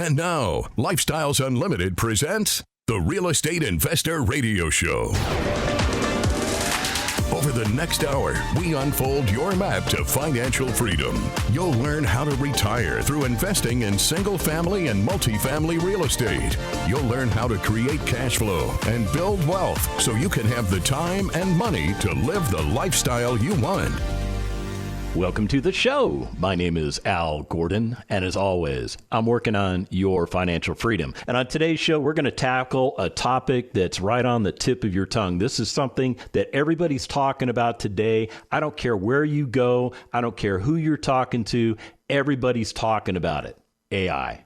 And now, Lifestyles Unlimited presents the Real Estate Investor Radio Show. Over the next hour, we unfold your map to financial freedom. You'll learn how to retire through investing in single-family and multifamily real estate. You'll learn how to create cash flow and build wealth so you can have the time and money to live the lifestyle you want. Welcome to the show. My name is Al Gordon, and as always, I'm working on your financial freedom. And on today's show, we're going to tackle a topic that's right on the tip of your tongue. This is something that everybody's talking about today. I don't care where you go. I don't care who you're talking to. Everybody's talking about it. AI,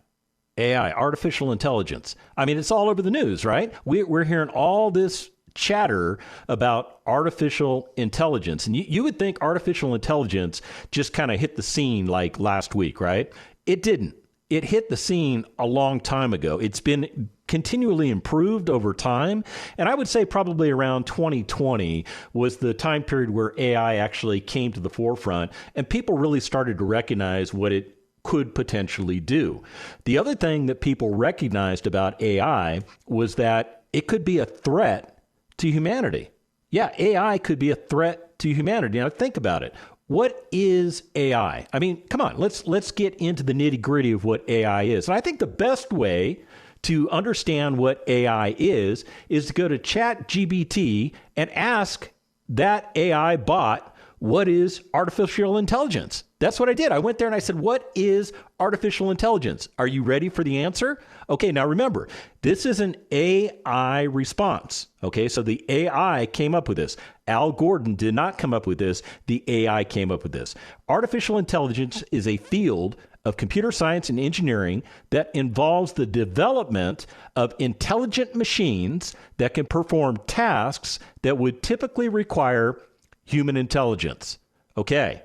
artificial intelligence. I mean, it's all over the news, right? We're hearing all this chatter about artificial intelligence. And you would think artificial intelligence just kind of hit the scene like last week, right? It didn't. It hit the scene a long time ago. It's been continually improved over time. And I would say probably around 2020 was the time period where AI actually came to the forefront and people really started to recognize what it could potentially do. The other thing that people recognized about AI was that it could be a threat to humanity. Yeah, AI could be a threat to humanity. Now think about it. What is AI? I mean, come on, let's get into the nitty-gritty of what AI is. And I think the best way to understand what AI is to go to ChatGPT and ask that AI bot, what is artificial intelligence? That's what I did. I went there and I said, what is artificial intelligence? Are you ready for the answer? Okay, now remember, this is an AI response. Okay, so the AI came up with this. Al Gordon did not come up with this. The AI came up with this. Artificial intelligence is a field of computer science and engineering that involves the development of intelligent machines that can perform tasks that would typically require human intelligence. Okay.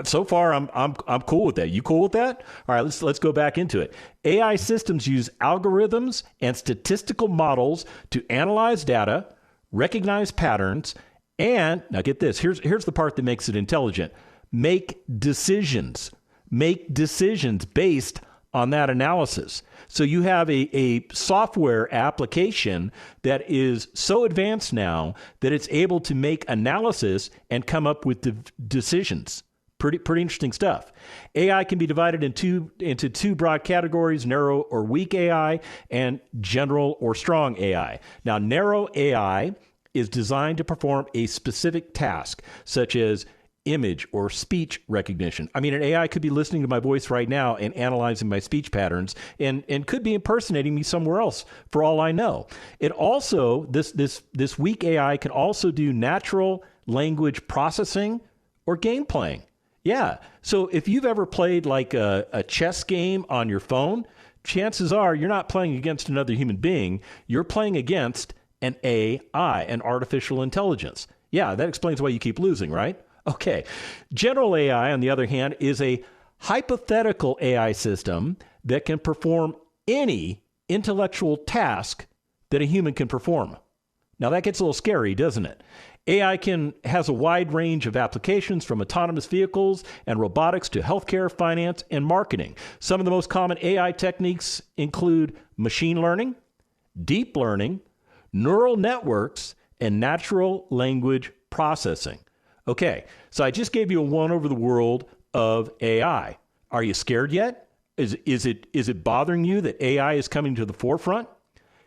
So far, I'm cool with that. You cool with that? All right, let's go back into it. AI systems use algorithms and statistical models to analyze data, recognize patterns, and now get this. Here's the part that makes it intelligent. Make decisions based on that analysis. So you have a software application that is so advanced now that it's able to make analysis and come up with decisions. Pretty interesting stuff. AI can be divided into two broad categories, narrow or weak AI and general or strong AI. Now, narrow AI is designed to perform a specific task, such as image or speech recognition. I mean, an AI could be listening to my voice right now and analyzing my speech patterns and could be impersonating me somewhere else for all I know. It also, this weak AI can also do natural language processing or game playing. Yeah. So if you've ever played like a chess game on your phone, chances are you're not playing against another human being. You're playing against an AI, an artificial intelligence. Yeah, that explains why you keep losing, right? Okay. General AI, on the other hand, is a hypothetical AI system that can perform any intellectual task that a human can perform. Now that gets a little scary, doesn't it? AI has a wide range of applications from autonomous vehicles and robotics to healthcare, finance, and marketing. Some of the most common AI techniques include machine learning, deep learning, neural networks, and natural language processing. Okay, so I just gave you a one over the world of AI. Are you scared yet? Is it bothering you that AI is coming to the forefront?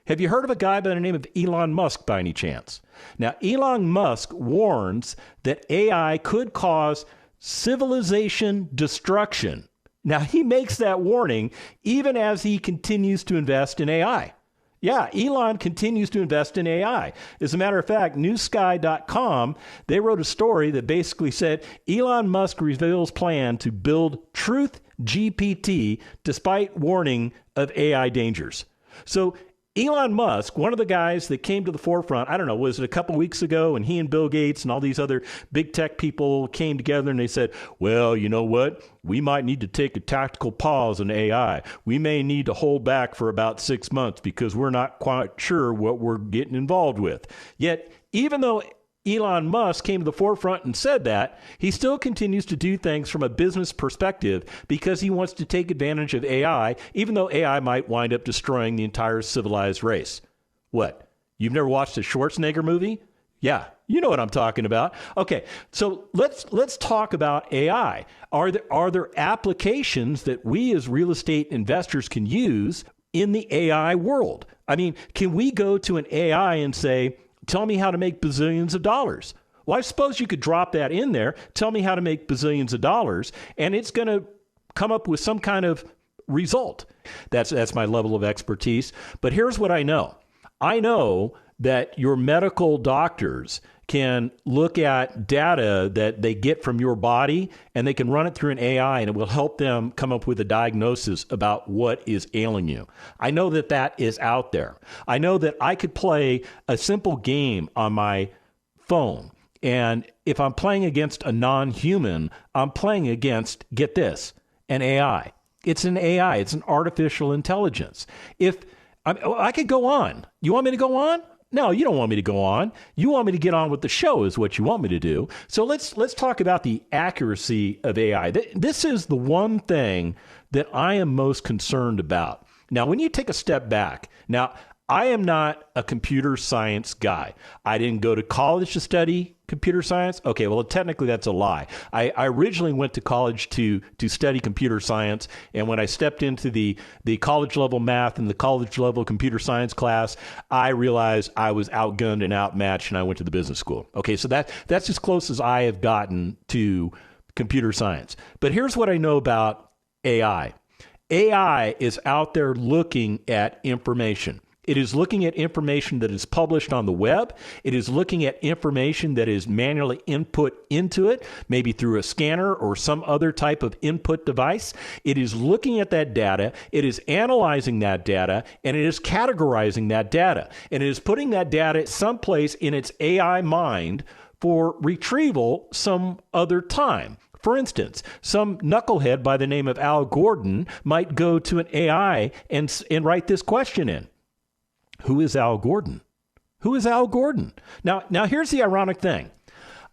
Have you heard of a guy by the name of Elon Musk by any chance? Now, Elon Musk warns that AI could cause civilization destruction. Now, he makes that warning even as he continues to invest in AI. Yeah, Elon continues to invest in AI. As a matter of fact, newsky.com, they wrote a story that basically said Elon Musk reveals plan to build Truth GPT despite warning of AI dangers. So Elon Musk, one of the guys that came to the forefront, I don't know, was it a couple weeks ago, and he and Bill Gates and all these other big tech people came together and they said, well, you know what? We might need to take a tactical pause on AI. We may need to hold back for about 6 months because we're not quite sure what we're getting involved with. Yet, even though Elon Musk came to the forefront and said that, he still continues to do things from a business perspective because he wants to take advantage of AI, even though AI might wind up destroying the entire civilized race. What? You've never watched a Schwarzenegger movie? Yeah, you know what I'm talking about. Okay, so let's talk about AI. Are there applications that we as real estate investors can use in the AI world? I mean, can we go to an AI and say, tell me how to make bazillions of dollars? Well, I suppose you could drop that in there. Tell me how to make bazillions of dollars, and it's going to come up with some kind of result. That's my level of expertise. But here's what I know. I know that your medical doctors can look at data that they get from your body and they can run it through an AI and it will help them come up with a diagnosis about what is ailing you. I know that that is out there. I know that I could play a simple game on my phone, and if I'm playing against a non-human, I'm playing against, get this, an AI. It's an AI. It's an artificial intelligence. I could go on. You want me to go on? No, you don't want me to go on. You want me to get on with the show is what you want me to do. So let's talk about the accuracy of AI. This is the one thing that I am most concerned about. Now, when you take a step back, now, I am not a computer science guy. I didn't go to college to study computer science. Okay, well, technically that's a lie. I originally went to college to study computer science, and when I stepped into the college level math and the college level computer science class, I realized I was outgunned and outmatched, and I went to the business school. Okay, so that's as close as I have gotten to computer science. But here's what I know about AI. AI is out there looking at information. It is looking at information that is published on the web. It is looking at information that is manually input into it, maybe through a scanner or some other type of input device. It is looking at that data. It is analyzing that data, and it is categorizing that data. And it is putting that data someplace in its AI mind for retrieval some other time. For instance, some knucklehead by the name of Al Gordon might go to an AI and write this question in. Who is Al Gordon? Who is Al Gordon? Now here's the ironic thing.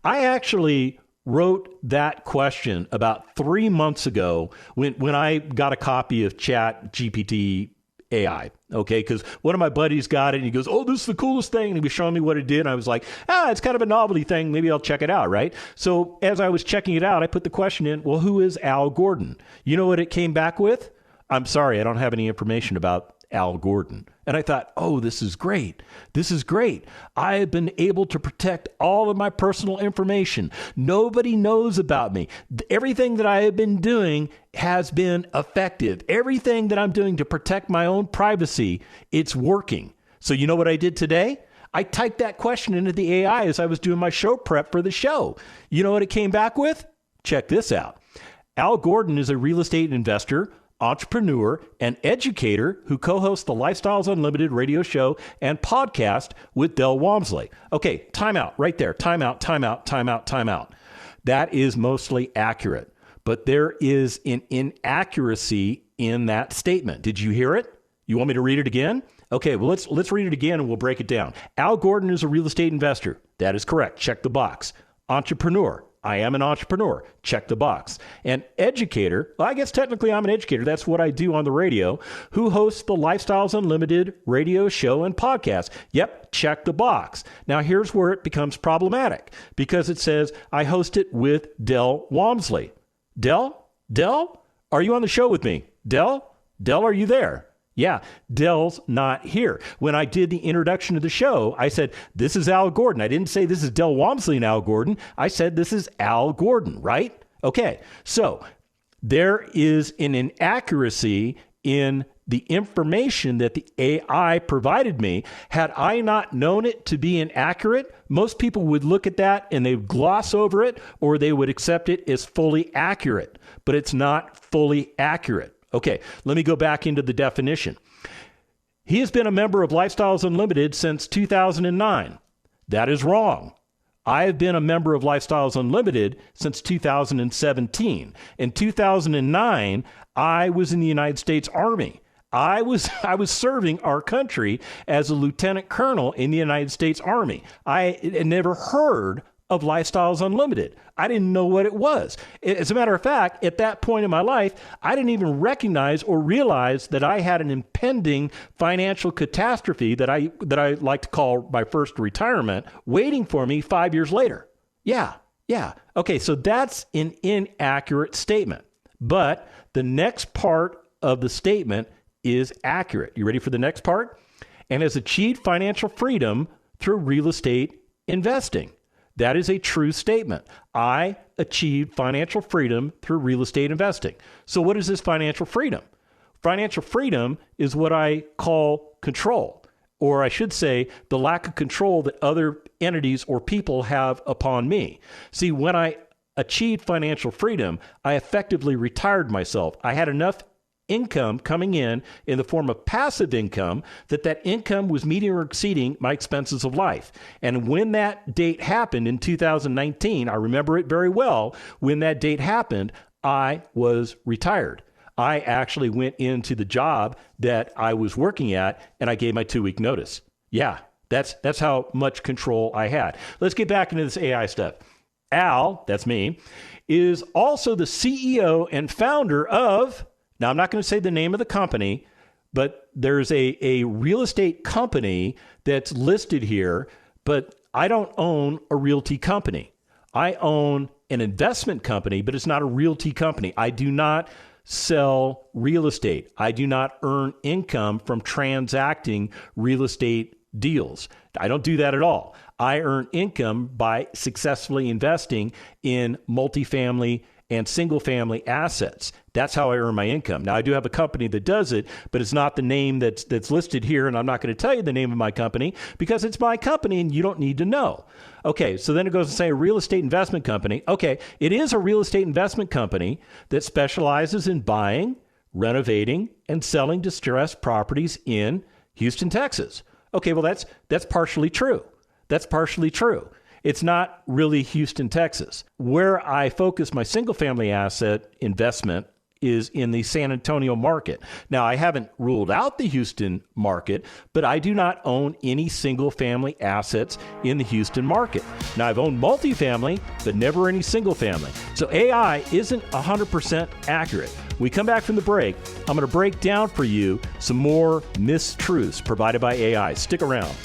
I actually wrote that question about 3 months ago when I got a copy of Chat GPT AI, okay? Because one of my buddies got it, and he goes, oh, this is the coolest thing, and he was showing me what it did, and I was like, it's kind of a novelty thing. Maybe I'll check it out, right? So as I was checking it out, I put the question in, well, who is Al Gordon? You know what it came back with? I'm sorry, I don't have any information about Al Gordon. And I thought, oh, this is great. This is great. I have been able to protect all of my personal information. Nobody knows about me. Everything that I have been doing has been effective. Everything that I'm doing to protect my own privacy, it's working. So you know what I did today? I typed that question into the AI as I was doing my show prep for the show. You know what it came back with? Check this out. Al Gordon is a real estate investor, entrepreneur, and educator who co-hosts the Lifestyles Unlimited radio show and podcast with Del Walmsley. Okay, time out right there. Time out. That is mostly accurate, but there is an inaccuracy in that statement. Did you hear it? You want me to read it again? Okay, well, let's read it again and we'll break it down. Al Gordon is a real estate investor. That is correct. Check the box. Entrepreneur. I am an entrepreneur. Check the box. An educator. Well, I guess technically I'm an educator. That's what I do on the radio. Who hosts the Lifestyles Unlimited radio show and podcast. Yep, check the box. Now here's where it becomes problematic because it says I host it with Del Walmsley. Del, are you on the show with me? Del, are you there? Yeah, Del's not here. When I did the introduction to the show, I said, this is Al Gordon. I didn't say this is Del Walmsley and Al Gordon. I said this is Al Gordon, right? Okay, so there is an inaccuracy in the information that the AI provided me. Had I not known it to be inaccurate, most people would look at that and they would gloss over it, or they would accept it as fully accurate, but it's not fully accurate. Okay, let me go back into the definition. He has been a member of Lifestyles Unlimited since 2009. That is wrong. I have been a member of Lifestyles Unlimited since 2017. In 2009, I was in the United States Army. I was serving our country as a lieutenant colonel in the United States Army. I had never heard of Lifestyles Unlimited. I didn't know what it was. As a matter of fact, at that point in my life, I didn't even recognize or realize that I had an impending financial catastrophe that I like to call my first retirement waiting for me 5 years later. Yeah. Okay, so that's an inaccurate statement. But the next part of the statement is accurate. You ready for the next part? And has achieved financial freedom through real estate investing. That is a true statement. I achieved financial freedom through real estate investing. So what is this financial freedom? Financial freedom is what I call control, or I should say the lack of control that other entities or people have upon me. See, when I achieved financial freedom, I effectively retired myself. I had enough income coming in the form of passive income that income was meeting or exceeding my expenses of life. And when that date happened in 2019, I remember it very well. When that date happened, I was retired. I actually went into the job that I was working at and I gave my 2-week notice. Yeah, that's how much control I had. Let's get back into this AI stuff. Al, that's me, is also the CEO and founder of, now, I'm not going to say the name of the company, but there's a real estate company that's listed here, but I don't own a realty company. I own an investment company, but it's not a realty company. I do not sell real estate. I do not earn income from transacting real estate deals. I don't do that at all. I earn income by successfully investing in multifamily and single-family assets. That's how I earn my income. Now, I do have a company that does it, but it's not the name that's listed here, and I'm not going to tell you the name of my company because it's my company and you don't need to know. Okay, so then it goes to say a real estate investment company. Okay, it is a real estate investment company that specializes in buying, renovating, and selling distressed properties in Houston, Texas. Okay, well, that's partially true. That's partially true. It's not really Houston, Texas. Where I focus my single-family asset investment is in the San Antonio market. Now, I haven't ruled out the Houston market, but I do not own any single-family assets in the Houston market. Now, I've owned multifamily, but never any single-family. So AI isn't 100% accurate. When we come back from the break, I'm going to break down for you some more mistruths provided by AI. Stick around.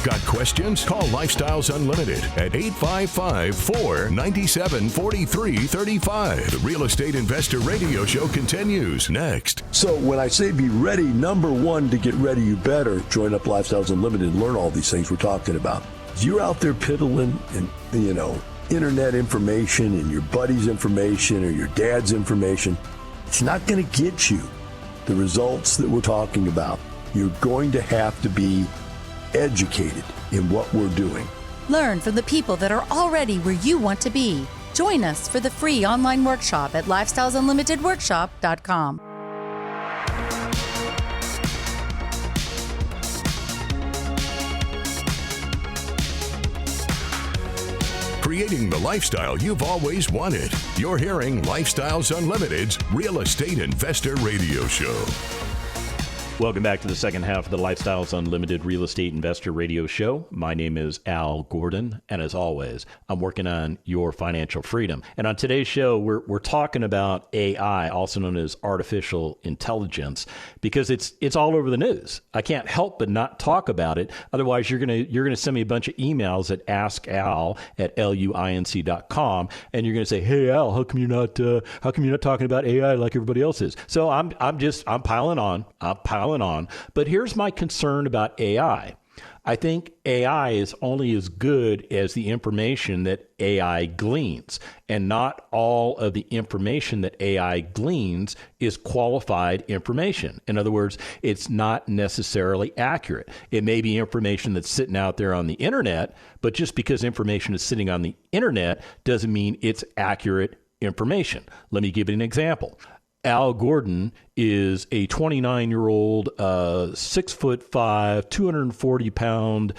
Got questions? Call Lifestyles Unlimited at 855-497-4335. The Real Estate Investor Radio Show continues next. So when I say be ready, number one, to get ready, you better join up Lifestyles Unlimited and learn all these things we're talking about. You're out there piddling and, internet information and your buddy's information or your dad's information. It's not going to get you the results that we're talking about. You're going to have to be educated in what we're doing. Learn from the people that are already where you want to be. Join us for the free online workshop at lifestylesunlimitedworkshop.com. Creating the lifestyle you've always wanted. You're hearing Lifestyles Unlimited's Real Estate Investor Radio Show. Welcome back to the second half of the Lifestyles Unlimited Real Estate Investor Radio Show. My name is Al Gordon, and as always, I'm working on your financial freedom. And on today's show, we're talking about AI, also known as artificial intelligence, because it's all over the news. I can't help but not talk about it. Otherwise, you're gonna send me a bunch of emails at askal@luinc.com, and you're gonna say, "Hey Al, how come you're not talking about AI like everybody else is?" So I'm piling on. But here's my concern about AI. I think AI is only as good as the information that AI gleans, and not all of the information that AI gleans is qualified information. In other words, it's not necessarily accurate. It may be information that's sitting out there on the internet, but just because information is sitting on the internet doesn't mean it's accurate information. Let me give you an example. Al Gordon is a 29-year-old, 6'5", 240-pound,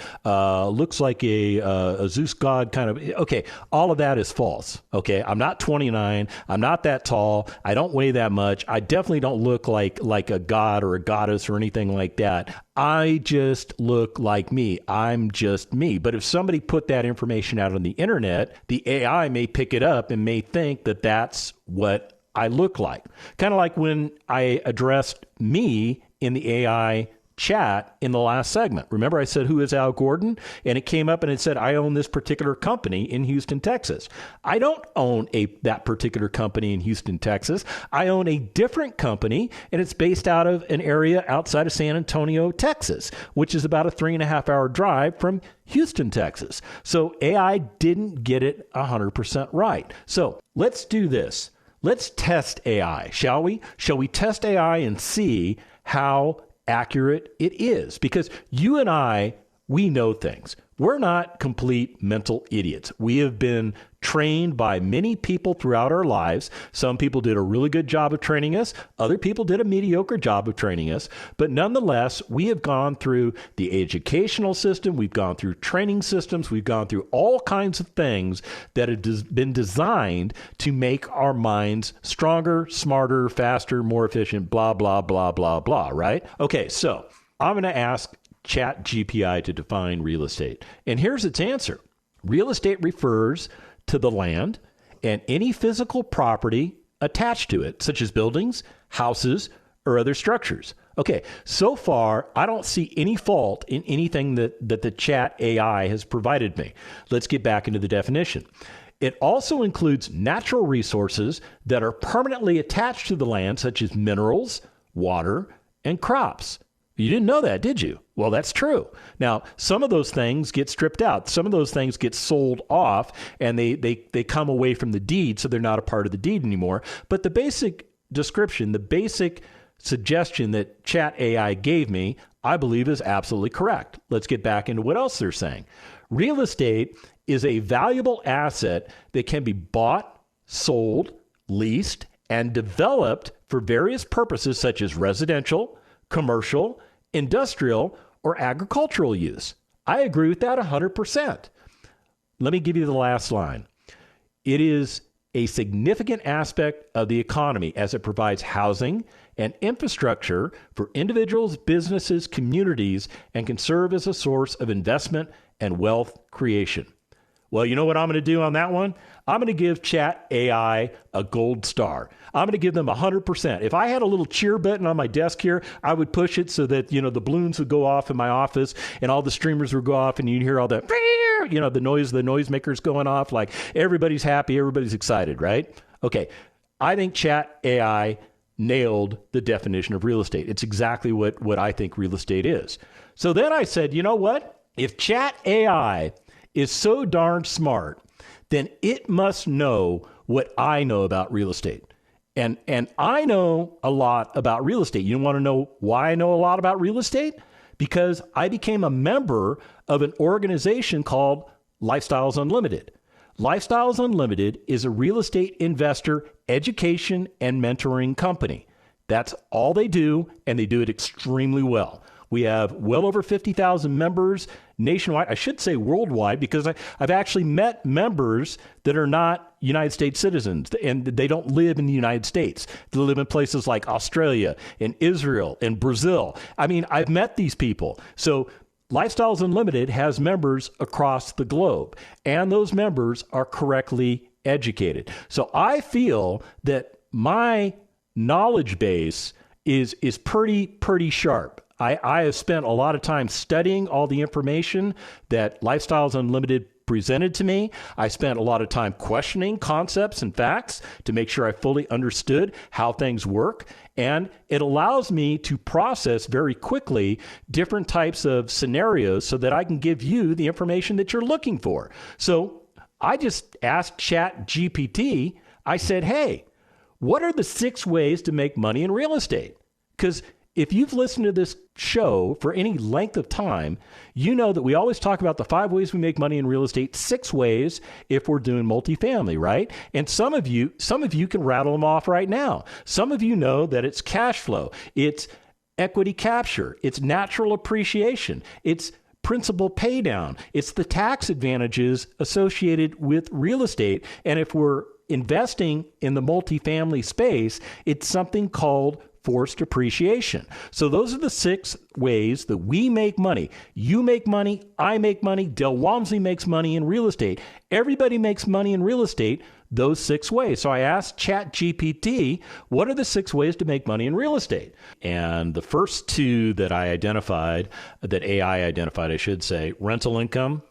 looks like a Zeus god kind of. Okay, all of that is false. Okay, I'm not 29. I'm not that tall. I don't weigh that much. I definitely don't look like a god or a goddess or anything like that. I just look like me. I'm just me. But if somebody put that information out on the internet, the AI may pick it up and may think that that's what I look like. Kind of like when I addressed me in the AI chat in the last segment. Remember I said, who is Al Gordon? And it came up and it said, I own this particular company in Houston, Texas. I don't own that particular company in Houston, Texas. I own a different company, and it's based out of an area outside of San Antonio, Texas, which is about a 3.5-hour drive from Houston, Texas. So AI didn't get it 100% right. So let's do this. Let's test AI, shall we? Shall we test AI and see how accurate it is? Because you and I, we know things. We're not complete mental idiots. We have been trained by many people throughout our lives. Some people did a really good job of training us. Other people did a mediocre job of training us. But nonetheless, we have gone through the educational system. We've gone through training systems. We've gone through all kinds of things that have been designed to make our minds stronger, smarter, faster, more efficient, blah, blah, blah, blah, blah, right? Okay, so I'm going to ask ChatGPT to define real estate. And here's its answer. Real estate refers to the land and any physical property attached to it, such as buildings, houses, or other structures. Okay, so far, I don't see any fault in anything that the chat AI has provided me. Let's get back into the definition. It also includes natural resources that are permanently attached to the land, such as minerals, water, and crops. You didn't know that, did you? Well, that's true. Now, some of those things get stripped out. Some of those things get sold off, and they come away from the deed, so they're not a part of the deed anymore. But the basic description, the basic suggestion that Chat AI gave me, I believe is absolutely correct. Let's get back into what else they're saying. Real estate is a valuable asset that can be bought, sold, leased, and developed for various purposes such as residential, commercial, industrial, or agricultural use. I agree with that 100%. Let me give you the last line. It is a significant aspect of the economy as it provides housing and infrastructure for individuals, businesses, communities, and can serve as a source of investment and wealth creation. Well, you know what I'm going to do on that one? I'm going to give Chat AI a gold star. I'm going to give them 100%. If I had a little cheer button on my desk here, I would push it so that, the balloons would go off in my office and all the streamers would go off and you'd hear all the, the noisemakers going off, like everybody's happy, everybody's excited, right? Okay. I think Chat AI nailed the definition of real estate. It's exactly what I think real estate is. So then I said, you know what? If Chat AI is so darn smart, then it must know what I know about real estate. And I know a lot about real estate. You want to know why I know a lot about real estate? Because I became a member of an organization called Lifestyles Unlimited. Lifestyles Unlimited is a real estate investor education and mentoring company. That's all they do, and they do it extremely well. We have well over 50,000 members nationwide. I should say worldwide, because I've actually met members that are not United States citizens, and they don't live in the United States. They live in places like Australia and Israel and Brazil. I mean, I've met these people. So Lifestyles Unlimited has members across the globe, and those members are correctly educated. So I feel that my knowledge base is pretty sharp. I have spent a lot of time studying all the information that Lifestyles Unlimited presented to me. I spent a lot of time questioning concepts and facts to make sure I fully understood how things work. And it allows me to process very quickly different types of scenarios so that I can give you the information that you're looking for. So I just asked ChatGPT, I said, hey, what are the 6 ways to make money in real estate? Because if you've listened to this show for any length of time, you know that we always talk about the 5 ways we make money in real estate, 6 ways if we're doing multifamily, right? And some of you can rattle them off right now. Some of you know that it's cash flow, it's equity capture, it's natural appreciation, it's principal pay down, it's the tax advantages associated with real estate. And if we're investing in the multifamily space, it's something called forced appreciation. So those are the 6 ways that we make money. You make money, I make money, Del Walmsley makes money in real estate. Everybody makes money in real estate those 6 ways. So I asked ChatGPT, what are the 6 ways to make money in real estate? And the first 2 that I identified, that AI identified, I should say, rental income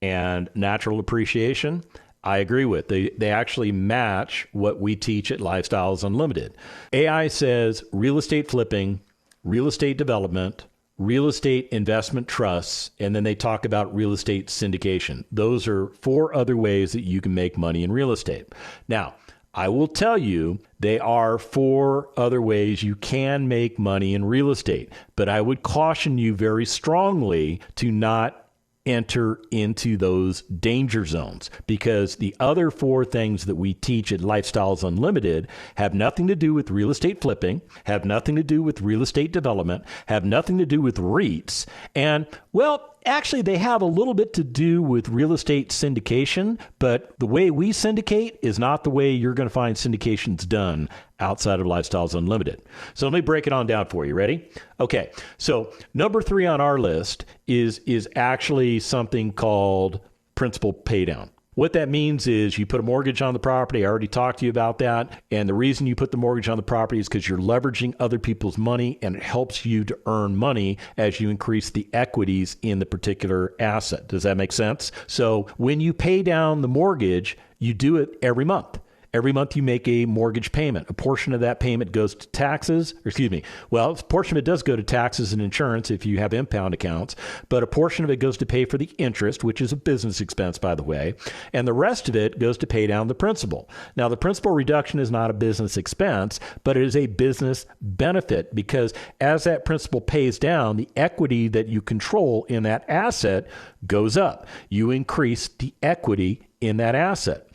and natural appreciation, I agree with. They actually match what we teach at Lifestyles Unlimited. AI says real estate flipping, real estate development, real estate investment trusts, and then they talk about real estate syndication. Those are 4 other ways that you can make money in real estate. Now, I will tell you, they are 4 other ways you can make money in real estate, but I would caution you very strongly to not enter into those danger zones, because the other 4 things that we teach at Lifestyles Unlimited have nothing to do with real estate flipping, have nothing to do with real estate development, have nothing to do with REITs, and, well, actually, they have a little bit to do with real estate syndication, but the way we syndicate is not the way you're going to find syndications done outside of Lifestyles Unlimited. So let me break it on down for you. Ready? Okay. So number 3 on our list is actually something called principal paydown. What that means is you put a mortgage on the property. I already talked to you about that. And the reason you put the mortgage on the property is because you're leveraging other people's money, and it helps you to earn money as you increase the equities in the particular asset. Does that make sense? So when you pay down the mortgage, you do it every month. Every month you make a mortgage payment. A portion of that payment goes to taxes, a portion of it does go to taxes and insurance if you have impound accounts, but a portion of it goes to pay for the interest, which is a business expense, by the way, and the rest of it goes to pay down the principal. Now, the principal reduction is not a business expense, but it is a business benefit, because as that principal pays down, the equity that you control in that asset goes up. You increase the equity in that asset.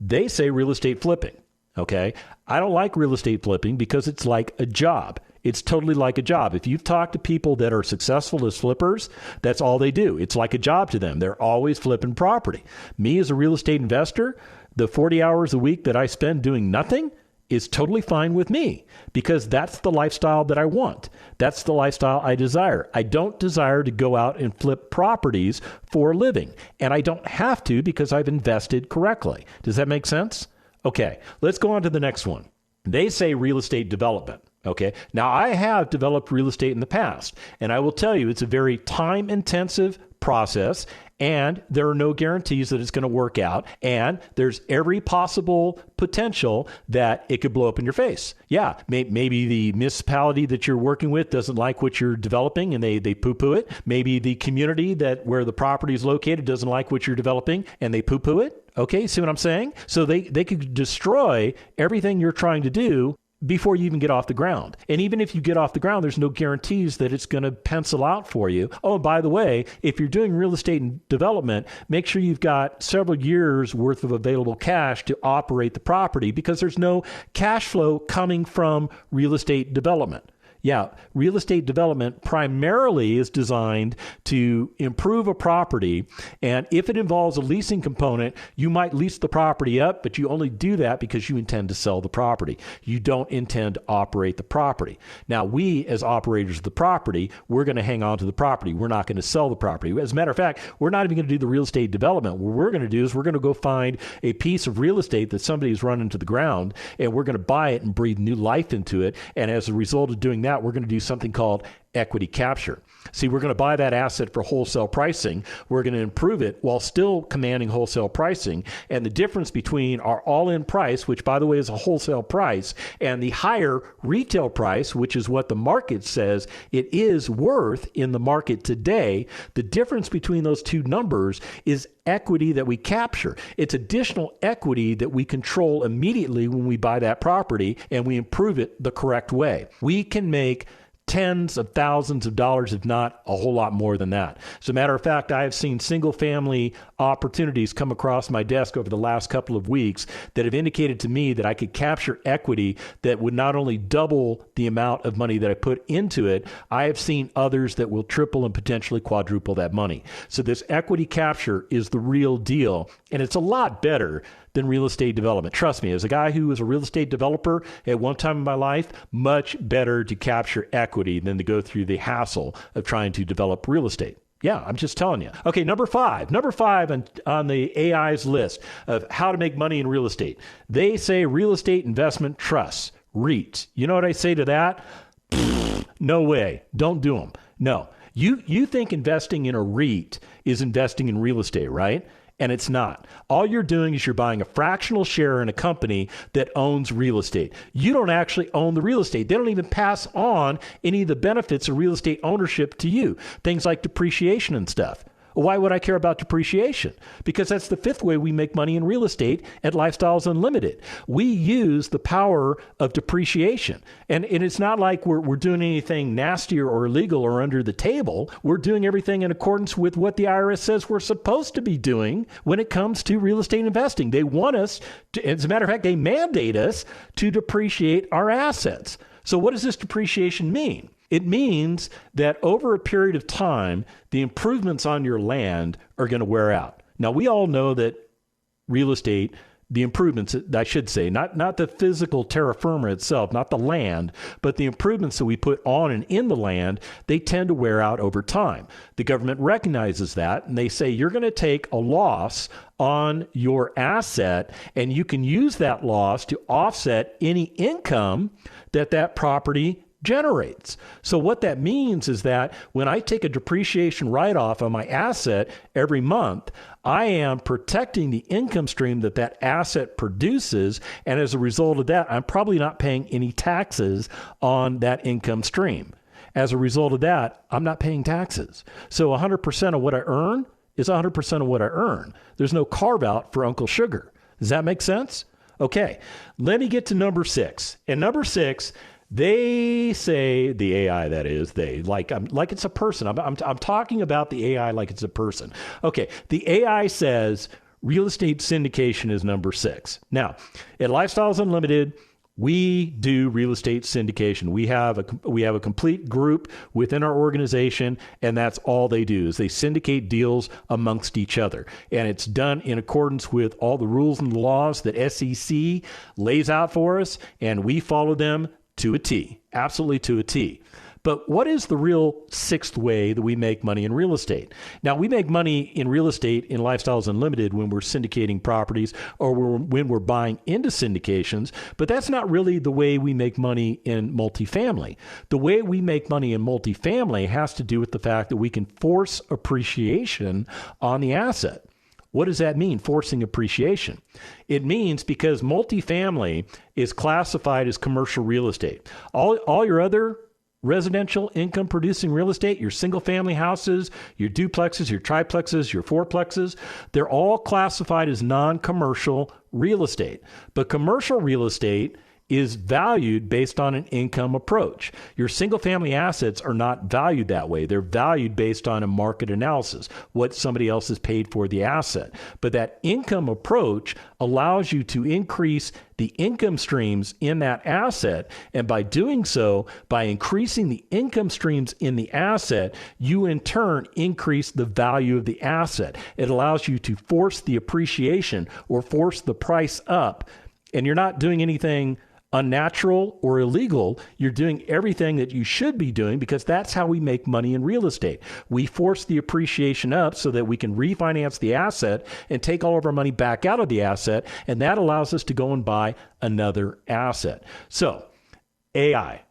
They say real estate flipping, okay? I don't like real estate flipping because it's like a job. It's totally like a job. If you've talked to people that are successful as flippers, that's all they do. It's like a job to them. They're always flipping property. Me as a real estate investor, the 40 hours a week that I spend doing nothing is totally fine with me, because that's the lifestyle that I want. That's the lifestyle I desire. I don't desire to go out and flip properties for a living, and I don't have to because I've invested correctly. Does that make sense? Okay, let's go on to the next one. They say real estate development. Okay, now I have developed real estate in the past, and I will tell you it's a very time-intensive process, and there are no guarantees that it's going to work out, and there's every possible potential that it could blow up in your face. Yeah, maybe the municipality that you're working with doesn't like what you're developing and they poo-poo it. Maybe the community where the property is located doesn't like what you're developing and they poo-poo it. Okay, see what I'm saying? So they could destroy everything you're trying to do before you even get off the ground. And even if you get off the ground, there's no guarantees that it's going to pencil out for you. Oh, and by the way, if you're doing real estate and development, make sure you've got several years worth of available cash to operate the property, because there's no cash flow coming from real estate development. Yeah, real estate development primarily is designed to improve a property, and if it involves a leasing component, you might lease the property up, but you only do that because you intend to sell the property. You don't intend to operate the property. Now, we as operators of the property, we're going to hang on to the property. We're not going to sell the property. As a matter of fact, we're not even going to do the real estate development. What we're going to do is we're going to go find a piece of real estate that somebody's run into the ground, and we're going to buy it and breathe new life into it, and as a result of doing that, we're going to do something called equity capture. See, we're going to buy that asset for wholesale pricing. We're going to improve it while still commanding wholesale pricing. And the difference between our all-in price, which, by the way, is a wholesale price, and the higher retail price, which is what the market says it is worth in the market today, the difference between those two numbers is equity that we capture. It's additional equity that we control immediately when we buy that property and we improve it the correct way. We can make tens of thousands of dollars, if not a whole lot more than that. As a matter of fact, I have seen single-family opportunities come across my desk over the last couple of weeks that have indicated to me that I could capture equity that would not only double the amount of money that I put into it, I have seen others that will triple and potentially quadruple that money. So this equity capture is the real deal, and it's a lot better than real estate development. Trust me, as a guy who was a real estate developer at one time in my life, much better to capture equity than to go through the hassle of trying to develop real estate. Yeah, I'm just telling you. Okay, number five on the AI's list of how to make money in real estate. They say real estate investment trusts, REITs. You know what I say to that? No way. Don't do them. No. You think investing in a REIT is investing in real estate, right? And it's not. All you're doing is you're buying a fractional share in a company that owns real estate. You don't actually own the real estate. They don't even pass on any of the benefits of real estate ownership to you. Things like depreciation and stuff. Why would I care about depreciation? Because that's the fifth way we make money in real estate at Lifestyles Unlimited. We use the power of depreciation. And it's not like we're doing anything nasty or illegal or under the table. We're doing everything in accordance with what the IRS says we're supposed to be doing when it comes to real estate investing. They want us to, as a matter of fact, they mandate us to depreciate our assets. So what does this depreciation mean? It means that over a period of time, the improvements on your land are going to wear out. Now, we all know that real estate, the improvements, I should say, not the physical terra firma itself, not the land, but the improvements that we put on and in the land, they tend to wear out over time. The government recognizes that, and they say you're going to take a loss on your asset, and you can use that loss to offset any income that property generates. So what that means is that when I take a depreciation write-off on my asset every month, I am protecting the income stream that asset produces, and as a result of that, I'm probably not paying any taxes on that income stream. As a result of that, I'm not paying taxes. So 100% of what I earn is 100% of what I earn. There's no carve-out for Uncle Sugar. Does that make sense? Okay, let me get to number 6. And number 6, they say, the AI that is, like it's a person. I'm talking about the AI like it's a person. Okay, the AI says real estate syndication is number 6. Now, at Lifestyles Unlimited, we do real estate syndication. We have a complete group within our organization, and that's all they do is they syndicate deals amongst each other. And it's done in accordance with all the rules and laws that SEC lays out for us, and we follow them to a T, absolutely to a T. But what is the real 6th way that we make money in real estate? Now, we make money in real estate in Lifestyles Unlimited when we're syndicating properties or when we're buying into syndications, but that's not really the way we make money in multifamily. The way we make money in multifamily has to do with the fact that we can force appreciation on the asset. What does that mean, forcing appreciation? It means because multifamily is classified as commercial real estate. All your other residential income producing real estate, your single family houses, your duplexes, your triplexes, your fourplexes, they're all classified as non-commercial real estate. But commercial real estate is valued based on an income approach. Your single family assets are not valued that way. They're valued based on a market analysis, what somebody else has paid for the asset. But that income approach allows you to increase the income streams in that asset. And by doing so, by increasing the income streams in the asset, you in turn increase the value of the asset. It allows you to force the appreciation or force the price up. And you're not doing anything unnatural or illegal. You're doing everything that you should be doing because that's how we make money in real estate. We force the appreciation up so that we can refinance the asset and take all of our money back out of the asset, and that allows us to go and buy another asset. So, AI,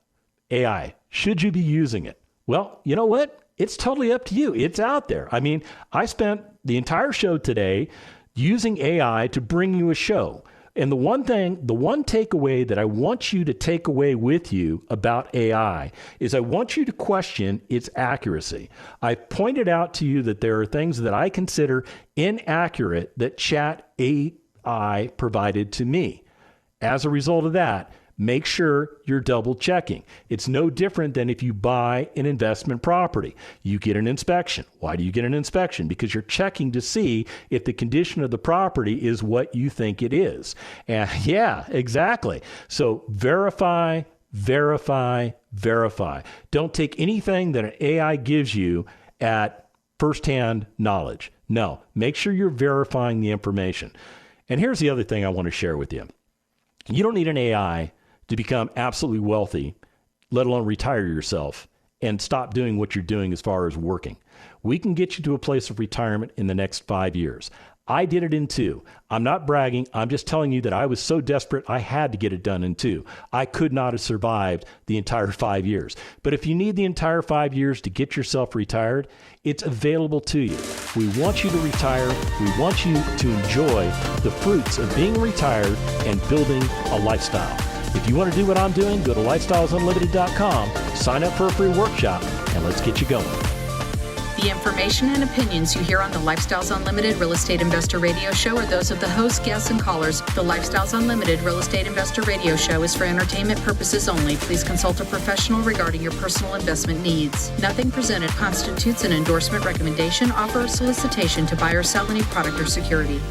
should you be using it? Well, you know what? It's totally up to you. It's out there. I mean, I spent the entire show today using AI to bring you a show. And the one takeaway that I want you to take away with you about AI is I want you to question its accuracy. I pointed out to you that there are things that I consider inaccurate that Chat AI provided to me. As a result of that, make sure you're double checking. It's no different than if you buy an investment property. You get an inspection. Why do you get an inspection? Because you're checking to see if the condition of the property is what you think it is. And yeah, exactly. So verify, verify, verify. Don't take anything that an AI gives you at firsthand knowledge. No, make sure you're verifying the information. And here's the other thing I want to share with you. You don't need an AI to become absolutely wealthy, let alone retire yourself and stop doing what you're doing as far as working. We can get you to a place of retirement in the next 5 years. I did it in 2. I'm not bragging. I'm just telling you that I was so desperate, I had to get it done in 2. I could not have survived the entire 5 years. But if you need the entire 5 years to get yourself retired, it's available to you. We want you to retire. We want you to enjoy the fruits of being retired and building a lifestyle. If you want to do what I'm doing, go to lifestylesunlimited.com, sign up for a free workshop, and let's get you going. The information and opinions you hear on the Lifestyles Unlimited Real Estate Investor Radio Show are those of the hosts, guests, and callers. The Lifestyles Unlimited Real Estate Investor Radio Show is for entertainment purposes only. Please consult a professional regarding your personal investment needs. Nothing presented constitutes an endorsement, recommendation, offer, or solicitation to buy or sell any product or security.